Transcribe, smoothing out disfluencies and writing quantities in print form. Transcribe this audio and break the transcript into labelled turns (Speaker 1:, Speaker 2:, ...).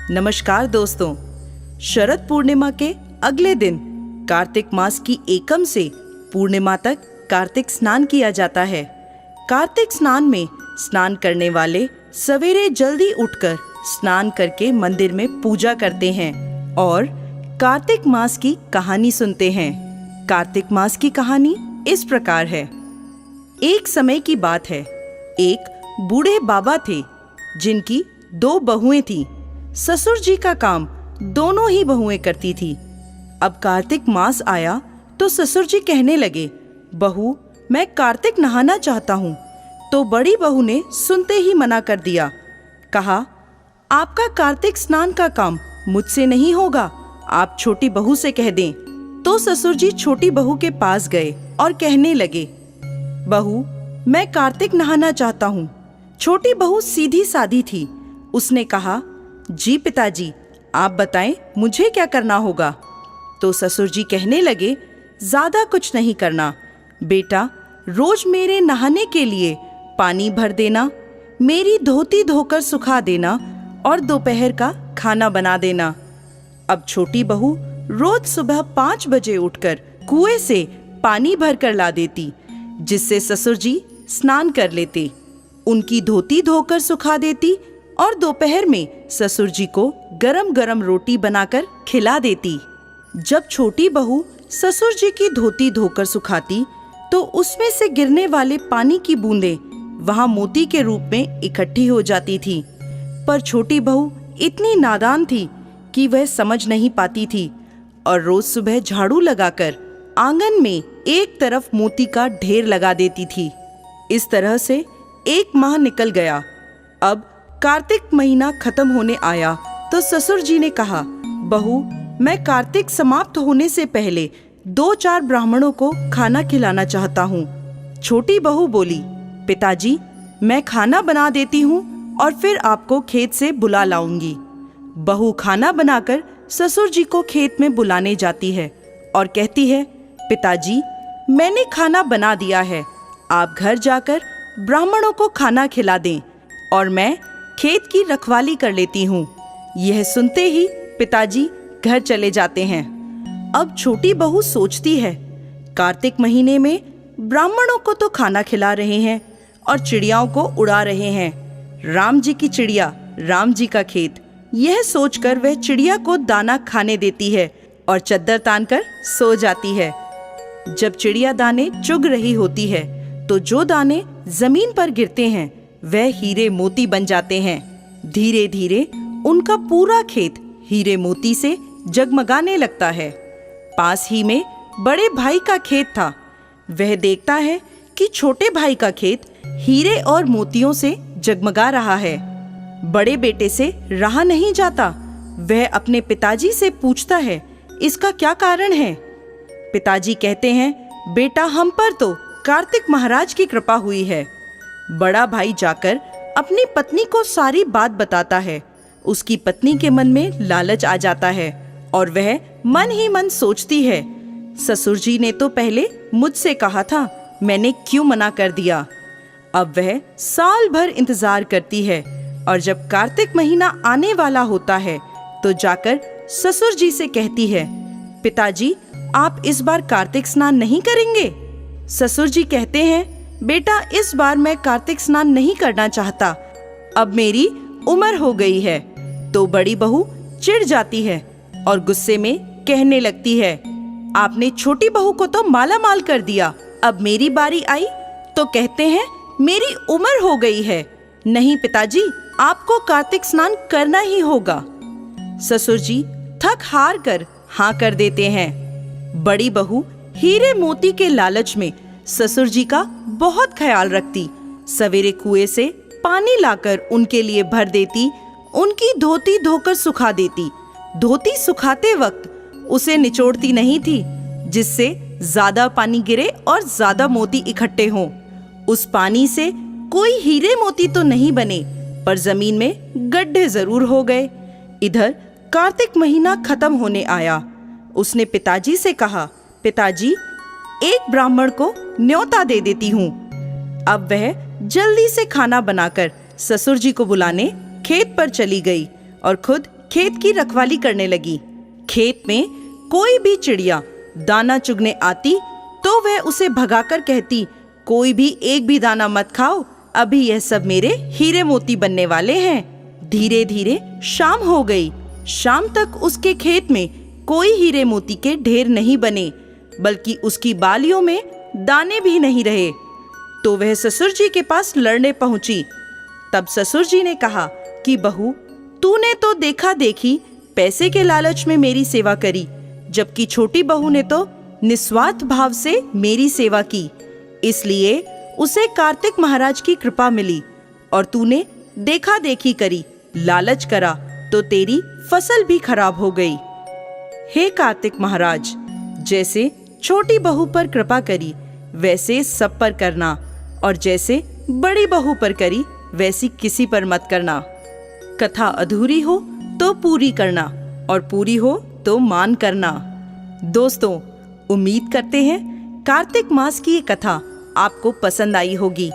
Speaker 1: नमस्कार दोस्तों। शरद पूर्णिमा के अगले दिन कार्तिक मास की एकम से पूर्णिमा तक कार्तिक स्नान किया जाता है। कार्तिक स्नान में स्नान करने वाले सवेरे जल्दी उठकर स्नान करके मंदिर में पूजा करते हैं और कार्तिक मास की कहानी सुनते हैं। कार्तिक मास की कहानी इस प्रकार है। एक समय की बात है, एक बूढ़े बाबा थे जिनकी 2 बहुएं थीं। ससुर जी का काम दोनों ही बहुएं करती थी। अब कार्तिक मास आया तो ससुर जी कहने लगे, बहू मैं कार्तिक नहाना चाहता हूँ। तो बड़ी बहू ने सुनते ही मना कर दिया। कहा, आपका कार्तिक स्नान का काम मुझसे नहीं होगा, आप छोटी बहू से कह दें। तो ससुर जी छोटी बहू के पास गए और कहने लगे, बहू मैं कार्तिक नहाना चाहता हूँ। छोटी बहू सीधी सादी थी। उसने कहा, जी पिताजी आप बताएं मुझे क्या करना होगा। तो ससुर जी कहने लगे, ज्यादा कुछ नहीं करना बेटा, रोज मेरे नहाने के लिए पानी भर देना, मेरी धोती धोकर सुखा देना और दोपहर का खाना बना देना। अब छोटी बहू रोज सुबह 5 बजे उठकर कुएं से पानी भर कर ला देती, जिससे ससुर जी स्नान कर लेते, उनकी धोती धोकर सुखा देती और दोपहर में ससुर जी को गरम गरम रोटी बनाकर खिला देती। जब छोटी बहू ससुर जी की धोती धोकर सुखाती तो उसमें से गिरने वाले पानी की बूंदें वहां मोती के रूप में इकट्ठी हो जाती थी। पर छोटी बहू इतनी नादान थी कि वह समझ नहीं पाती थी और रोज सुबह झाड़ू लगाकर आंगन में एक तरफ मोती का ढेर लगा देती थी। इस तरह से 1 माह निकल गया। अब कार्तिक महीना खत्म होने आया तो ससुर जी ने कहा, बहू मैं कार्तिक समाप्त होने से पहले 2-4 ब्राह्मणों को खाना खिलाना चाहता हूँ। छोटी बहू बोली, पिताजी मैं खाना बना देती हूँ और फिर आपको खेत से बुला लाऊंगी। बहू खाना बनाकर ससुर जी को खेत में बुलाने जाती है और कहती है, पिताजी मैंने खाना बना दिया है, आप घर जाकर ब्राह्मणों को खाना खिला दें और मैं खेत की रखवाली कर लेती हूँ। यह सुनते ही पिताजी घर चले जाते हैं। अब छोटी बहू सोचती है, कार्तिक महीने में ब्राह्मणों को तो खाना खिला रहे हैं और चिड़ियाओं को उड़ा रहे हैं। राम जी की चिड़िया, राम जी का खेत। यह सोचकर वह चिड़िया को दाना खाने देती है और चद्दर तानकर सो जाती है। जब चिड़िया दाने चुग रही होती है तो जो दाने जमीन पर गिरते हैं वह हीरे मोती बन जाते हैं। धीरे धीरे उनका पूरा खेत हीरे मोती से जगमगाने लगता है। पास ही में बड़े भाई का खेत था। वह देखता है कि छोटे भाई का खेत हीरे और मोतियों से जगमगा रहा है। बड़े बेटे से रहा नहीं जाता। वह अपने पिताजी से पूछता है, इसका क्या कारण है। पिताजी कहते हैं, बेटा हम पर तो कार्तिक महाराज की कृपा हुई है। बड़ा भाई जाकर अपनी पत्नी को सारी बात बताता है। उसकी पत्नी के मन में लालच आ जाता है और वह मन ही मन सोचती है, ससुर जी ने तो पहले मुझसे कहा था, मैंने क्यों मना कर दिया। अब वह साल भर इंतजार करती है और जब कार्तिक महीना आने वाला होता है तो जाकर ससुर जी से कहती है, पिताजी आप इस बार कार्तिक स्नान नहीं करेंगे। ससुर जी कहते हैं, बेटा इस बार मैं कार्तिक स्नान नहीं करना चाहता, अब मेरी उम्र हो गई है। तो बड़ी बहू चिढ़ जाती है और गुस्से में कहने लगती है, आपने छोटी बहू को तो माला माल कर दिया, अब मेरी बारी आई तो कहते हैं मेरी उम्र हो गई है। नहीं पिताजी आपको कार्तिक स्नान करना ही होगा। ससुर जी थक हार कर हाँ कर देते हैं। बड़ी बहू हीरे मोती के लालच में ससुर जी का बहुत ख्याल रखती। सवेरे कुएं से पानी लाकर उनके लिए भर देती, उनकी धोती धोकर सुखा देती। धोती सुखाते वक्त उसे निचोड़ती नहीं थी, जिससे ज्यादा पानी गिरे और ज्यादा मोती इकट्ठे हों। उस पानी से कोई हीरे मोती तो नहीं बने, पर जमीन में गड्ढे जरूर हो गए। इधर कार्तिक महीना खत्म होने आया। उसने पिताजी से कहा, पिताजी एक ब्राह्मण को न्योता दे देती हूँ। अब वह जल्दी से खाना बनाकर ससुर जी को बुलाने खेत पर चली गई और खुद खेत की रखवाली करने लगी। खेत में कोई भी चिड़िया दाना चुगने आती तो वह उसे भगाकर कहती, कोई भी एक भी दाना मत खाओ, अभी यह सब मेरे हीरे मोती बनने वाले हैं। धीरे धीरे शाम हो गई। शाम तक उसके खेत में कोई हीरे मोती के ढेर नहीं बने, बल्कि उसकी बालियों में दाने भी नहीं रहे। तो वह ससुर जी के पास लड़ने पहुंची। तब ससुर जी ने कहा कि बहू, तूने तो देखा देखी पैसे के लालच में मेरी सेवा करी, जबकि छोटी बहू ने तो निस्वार्थ भाव से मेरी सेवा की, इसलिए उसे कार्तिक महाराज की कृपा मिली। और तूने देखा देखी करी, लालच करा, तो तेरी फसल भी खराब हो गई। हे कार्तिक महाराज, जैसे छोटी बहू पर कृपा करी वैसे सब पर करना, और जैसे बड़ी बहू पर करी वैसी किसी पर मत करना। कथा अधूरी हो तो पूरी करना, और पूरी हो तो मान करना। दोस्तों, उम्मीद करते हैं कार्तिक मास की ये कथा आपको पसंद आई होगी।